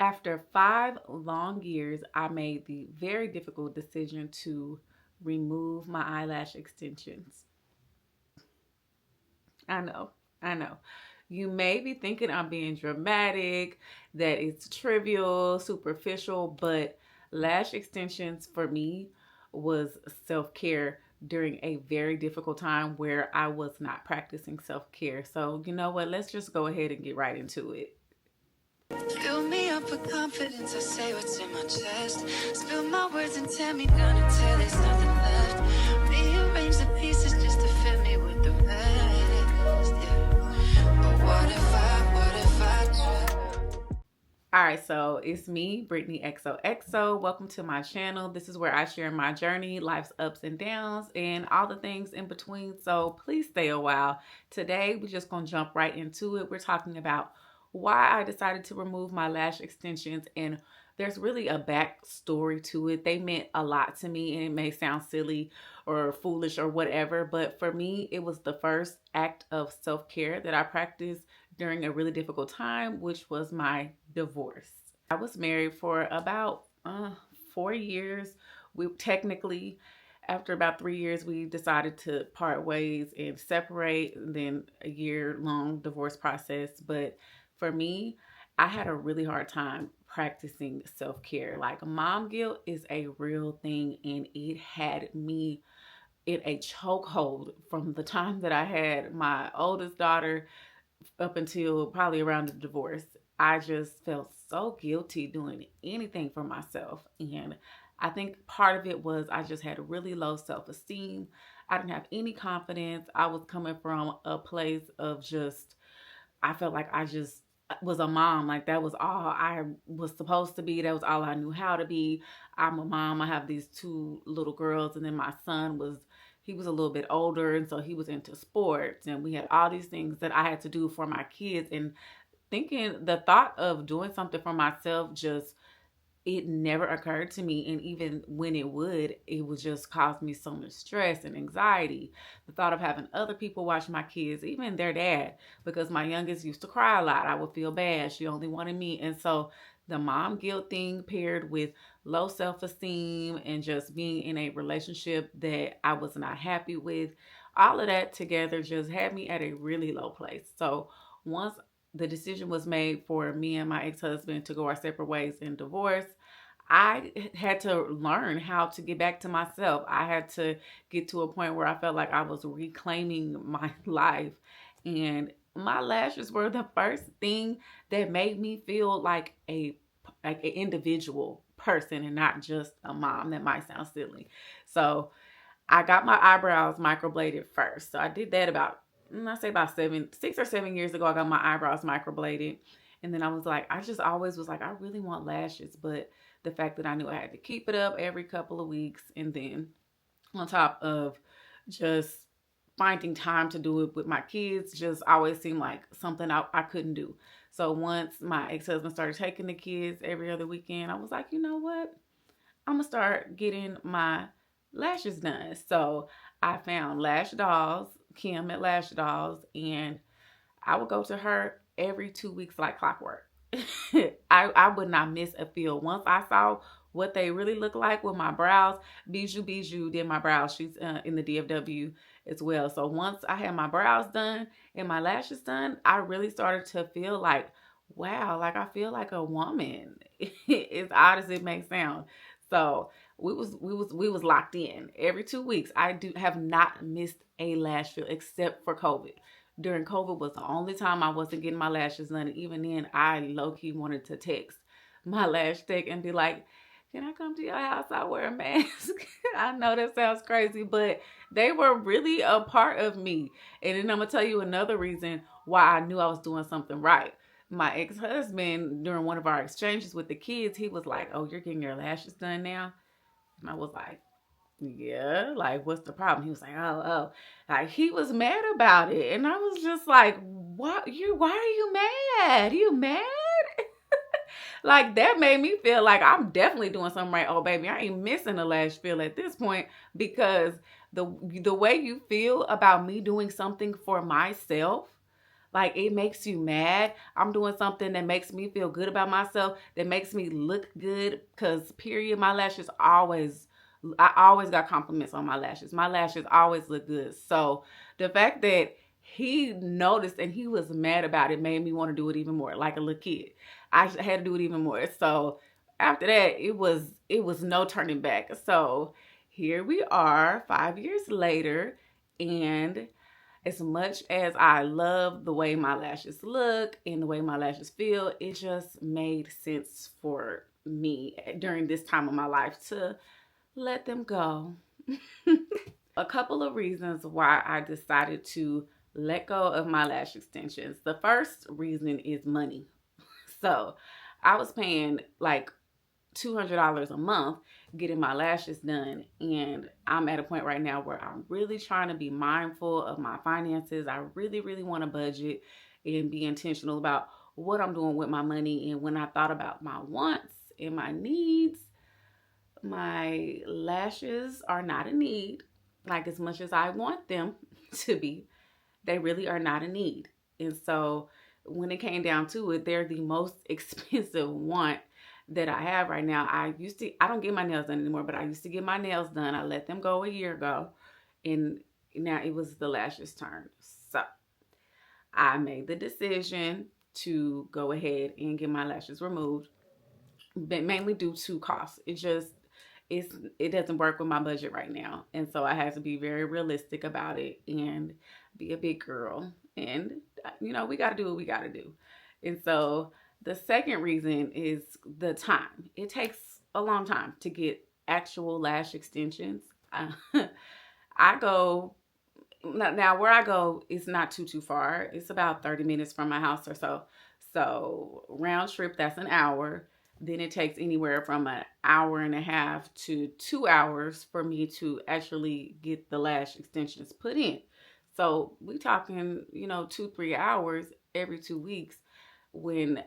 After 5 long years, I made the very difficult decision to remove my eyelash extensions. I know, I know. You may be thinking I'm being dramatic, that it's trivial, superficial, but lash extensions for me was self care during a very difficult time where I was not practicing self care. So, you know what? Let's just go ahead and get right into it. Fill me up with confidence, I say what's in my chest. Spill my words and tear me down until there's nothing left. Rearrange the pieces just to fit me with the rest, yeah. But what if I All right, so it's me, Brittany XOXO. Welcome to my channel. This is where I share my journey, life's ups and downs, and all the things in between. So please stay a while. Today, we're just going to jump right into it. We're talking about why I decided to remove my lash extensions, and there's really a backstory to it. They meant a lot to me, and it may sound silly or foolish or whatever, but for me, it was the first act of self-care that I practiced during a really difficult time, which was my divorce. I was married for about 4 years. We technically, after about 3 years, we decided to part ways and separate, and then a year-long divorce process. But for me, I had a really hard time practicing self-care. Like, mom guilt is a real thing, and it had me in a chokehold from the time that I had my oldest daughter up until probably around the divorce. I just felt so guilty doing anything for myself. And I think part of it was I just had really low self esteem. I didn't have any confidence. I was coming from a place of just, I felt like I just was a mom. Like, that was all I was supposed to be. That was all I knew how to be. I'm a mom. I have these two little girls, and then my son was, he was a little bit older, and so he was into sports, and we had all these things that I had to do for my kids. And thinking, the thought of doing something for myself, just, it never occurred to me. And even when it would just cause me so much stress and anxiety. The thought of having other people watch my kids, even their dad, because my youngest used to cry a lot. I would feel bad. She only wanted me. And so the mom guilt thing paired with low self-esteem and just being in a relationship that I was not happy with, all of that together just had me at a really low place. So once the decision was made for me and my ex-husband to go our separate ways in divorce, I had to learn how to get back to myself. I had to get to a point where I felt like I was reclaiming my life. And my lashes were the first thing that made me feel like an individual person and not just a mom. That might sound silly. So I got my eyebrows microbladed first. So I did that about, I say about 6 or 7 years ago. I got my eyebrows microbladed. And then I was like, I just always was like, I really want lashes. But the fact that I knew I had to keep it up every couple of weeks, and then on top of just finding time to do it with my kids, just always seemed like something I couldn't do. So once my ex-husband started taking the kids every other weekend, I was like, you know what? I'm gonna start getting my lashes done. So I found Lash Dolls, Kim at Lash Dolls, and I would go to her every 2 weeks like clockwork. I would not miss a feel. Once I saw what they really look like with my brows, Bijou did my brows. She's in the DFW as well. So once I had my brows done and my lashes done, I really started to feel like, wow, like I feel like a woman. As odd as it may sound. So we was locked in every 2 weeks. I do have not missed a lash fill except for COVID. During COVID was the only time I wasn't getting my lashes done. And even then, I low-key wanted to text my lash tech and be like, can I come to your house? I wear a mask. I know that sounds crazy, but they were really a part of me. And then I'm going to tell you another reason why I knew I was doing something right. My ex-husband, during one of our exchanges with the kids, he was like, oh, you're getting your lashes done now? And I was like, yeah, like, what's the problem? He was like, oh, like, he was mad about it. And I was just like, why are you mad? You mad? Like, that made me feel like I'm definitely doing something right. Oh, baby, I ain't missing a lash fill at this point, because the way you feel about me doing something for myself, Like, it makes you mad. I'm doing something that makes me feel good about myself, that makes me look good. Because, period, my lashes always, I always got compliments on my lashes. My lashes always look good. So, the fact that he noticed and he was mad about it made me want to do it even more, like a little kid. I had to do it even more. So, after that, it was no turning back. So, here we are 5 years later, and as much as I love the way my lashes look and the way my lashes feel, it just made sense for me during this time of my life to let them go. A couple of reasons why I decided to let go of my lash extensions. The first reason is money. So I was paying like $200 a month getting my lashes done, and I'm at a point right now where I'm really trying to be mindful of my finances. I really want to budget and be intentional about what I'm doing with my money. And when I thought about my wants and my needs, my lashes are not a need. Like, as much as I want them to be, they really are not a need. And so when it came down to it, they're the most expensive want that I have right now. I don't get my nails done anymore, but I used to get my nails done. I let them go a year ago, and now it was the lashes turn. So I made the decision to go ahead and get my lashes removed, but mainly due to cost. It doesn't work with my budget right now, and so I had to be very realistic about it and be a big girl. And we got to do what we got to do. And so the second reason is the time. It takes a long time to get actual lash extensions. I go now where I go is not too far. It's about 30 minutes from my house or so. So round trip, that's an hour. Then it takes anywhere from an hour and a half to 2 hours for me to actually get the lash extensions put in. So we talking, 2-3 hours every 2 weeks, when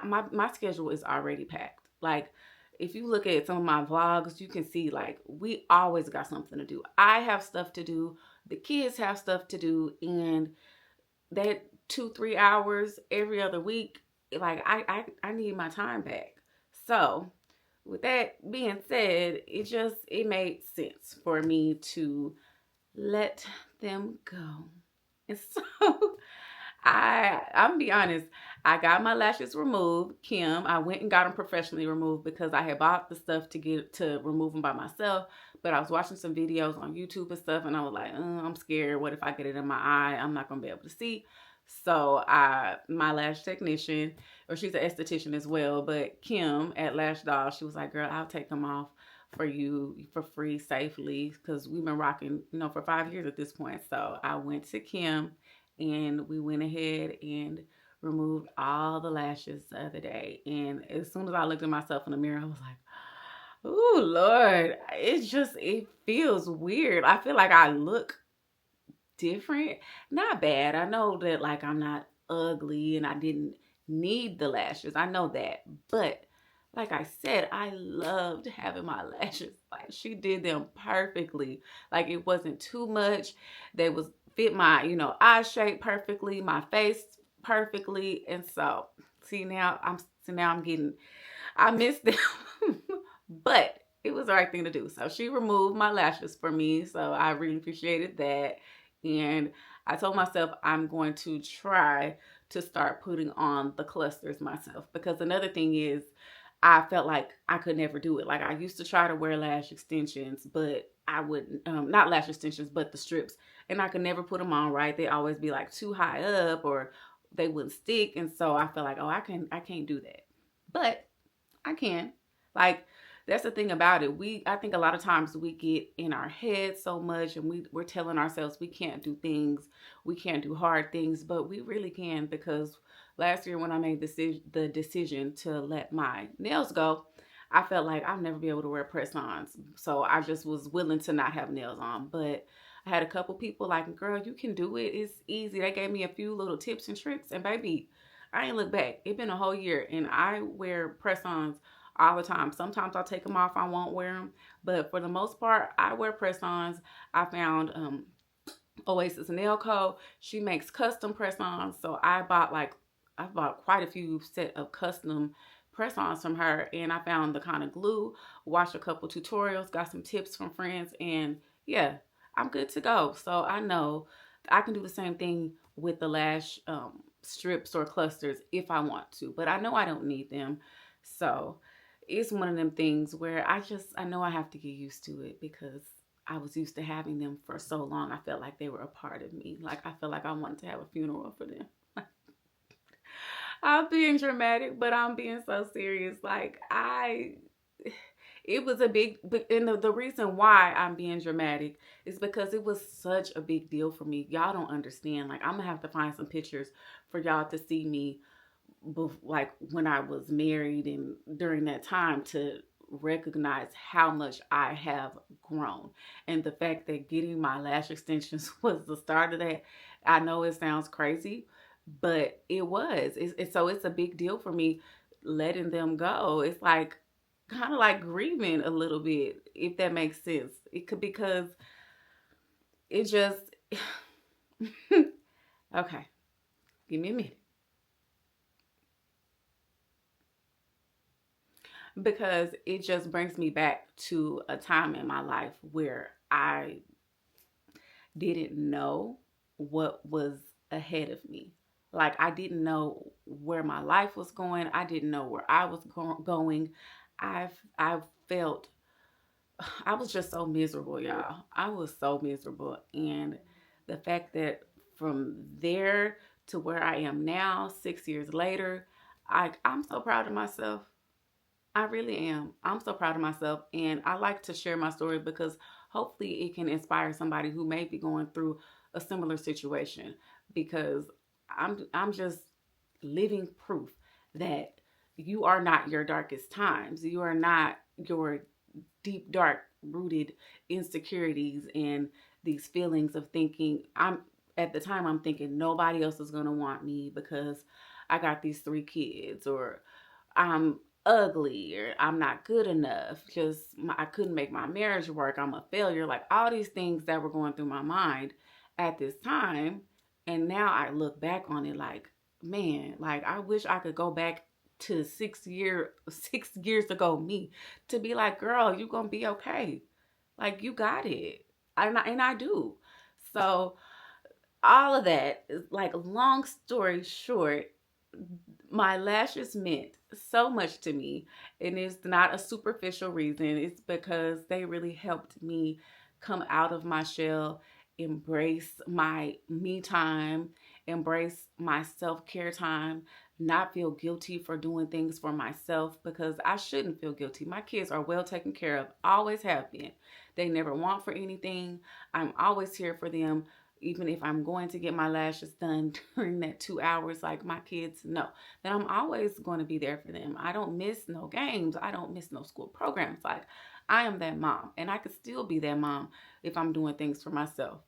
my schedule is already packed. Like, if you look at some of my vlogs, you can see, like, we always got something to do. I have stuff to do. The kids have stuff to do. And that 2-3 hours every other week, like, I need my time back. So with that being said, it made sense for me to let them go. And so I'm gonna be honest, I got my lashes removed. I went and got them professionally removed because I had bought the stuff to remove them by myself. But I was watching some videos on YouTube and stuff, and I was like, I'm scared. What if I get it in my eye? I'm not gonna be able to see. So my lash technician, or she's an esthetician as well, but Kim at Lash Doll, she was like, girl, I'll take them off for you for free, safely, because we've been rocking, for 5 years at this point. So I went to Kim, and we went ahead and removed all the lashes the other day. And as soon as I looked at myself in the mirror, I was like, oh Lord, it feels weird. I feel like I look different. Not bad. I know that, like, I'm not ugly and I didn't need the lashes. I know that. But like I said, I loved having my lashes. Like, she did them perfectly. Like, it wasn't too much. They was fit my, eye shape perfectly, my face perfectly. And so, now I'm getting, I miss them. But it was the right thing to do. So she removed my lashes for me. So I really appreciated that. And I told myself I'm going to try to start putting on the clusters myself. Because another thing is, I felt like I could never do it. Like, I used to try to wear lash extensions, but I wouldn't, not lash extensions, but the strips. And I could never put them on right. They always be like too high up, or they wouldn't stick. And so I felt like, oh, I can't do that. But I can. Like, that's the thing about it. I think a lot of times we get in our head so much, and we're telling ourselves we can't do things, we can't do hard things, but we really can. Because last year when I made the decision to let my nails go, I felt like I'll never be able to wear press-ons. So I just was willing to not have nails on. But I had a couple people like, girl, you can do it. It's easy. They gave me a few little tips and tricks, and baby, I ain't look back. It's been a whole year, and I wear press-ons all the time. Sometimes I'll take them off, I won't wear them, but for the most part, I wear press-ons. I found Oasis Nail Co. She makes custom press-ons, so I bought quite a few set of custom press-ons from her, and I found the kind of glue, watched a couple tutorials, got some tips from friends, and yeah, I'm good to go. So I know I can do the same thing with the lash strips or clusters if I want to, but I know I don't need them. So it's one of them things where I know I have to get used to it because I was used to having them for so long. I felt like they were a part of me. Like I felt like I wanted to have a funeral for them. I'm being dramatic, but I'm being so serious. It was a big, and the reason why I'm being dramatic is because it was such a big deal for me. Y'all don't understand. Like, I'm gonna have to find some pictures for y'all to see me, like when I was married and during that time, to recognize how much I have grown. And the fact that getting my lash extensions was the start of that. I know it sounds crazy, but it was. So it's a big deal for me letting them go. It's like kind of like grieving a little bit, if that makes sense. It could, because it just okay, give me a minute. Because it just brings me back to a time in my life where I didn't know what was ahead of me. Like, I didn't know where my life was going. I didn't know where I was going. I felt I was just so miserable, y'all. I was so miserable, and the fact that from there to where I am now, 6 years later, I'm so proud of myself. I really am. I'm so proud of myself. And I like to share my story because hopefully it can inspire somebody who may be going through a similar situation. Because I'm just living proof that you are not your darkest times. You are not your deep, dark rooted insecurities and these feelings of thinking at the time I'm thinking nobody else is gonna want me because I got these 3 kids, or I'm ugly, or I'm not good enough. I couldn't make my marriage work. I'm a failure. Like all these things that were going through my mind at this time. And now I look back on it like, man, like I wish I could go back to 6 years ago me to be like, girl, you gonna be okay. Like you got it. And I do. So all of that is like, long story short, my lashes meant so much to me, and it's not a superficial reason. It's because they really helped me come out of my shell, embrace my me time, embrace my self-care time, not feel guilty for doing things for myself, because I shouldn't feel guilty. My kids are well taken care of, always have been. They never want for anything. I'm always here for them. Even if I'm going to get my lashes done during that 2 hours, like my kids know that I'm always going to be there for them. I don't miss no games. I don't miss no school programs. Like, I am that mom, and I could still be that mom if I'm doing things for myself.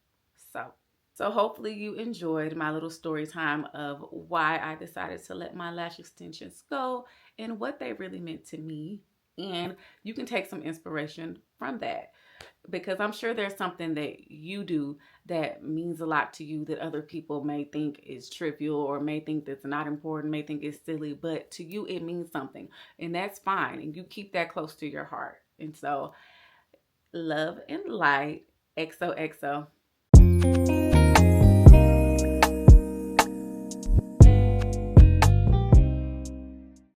So hopefully you enjoyed my little story time of why I decided to let my lash extensions go and what they really meant to me. And you can take some inspiration from that, because I'm sure there's something that you do that means a lot to you that other people may think is trivial, or may think that's not important, may think it's silly, but to you it means something, and that's fine. And you keep that close to your heart. And so, love and light. XOXO.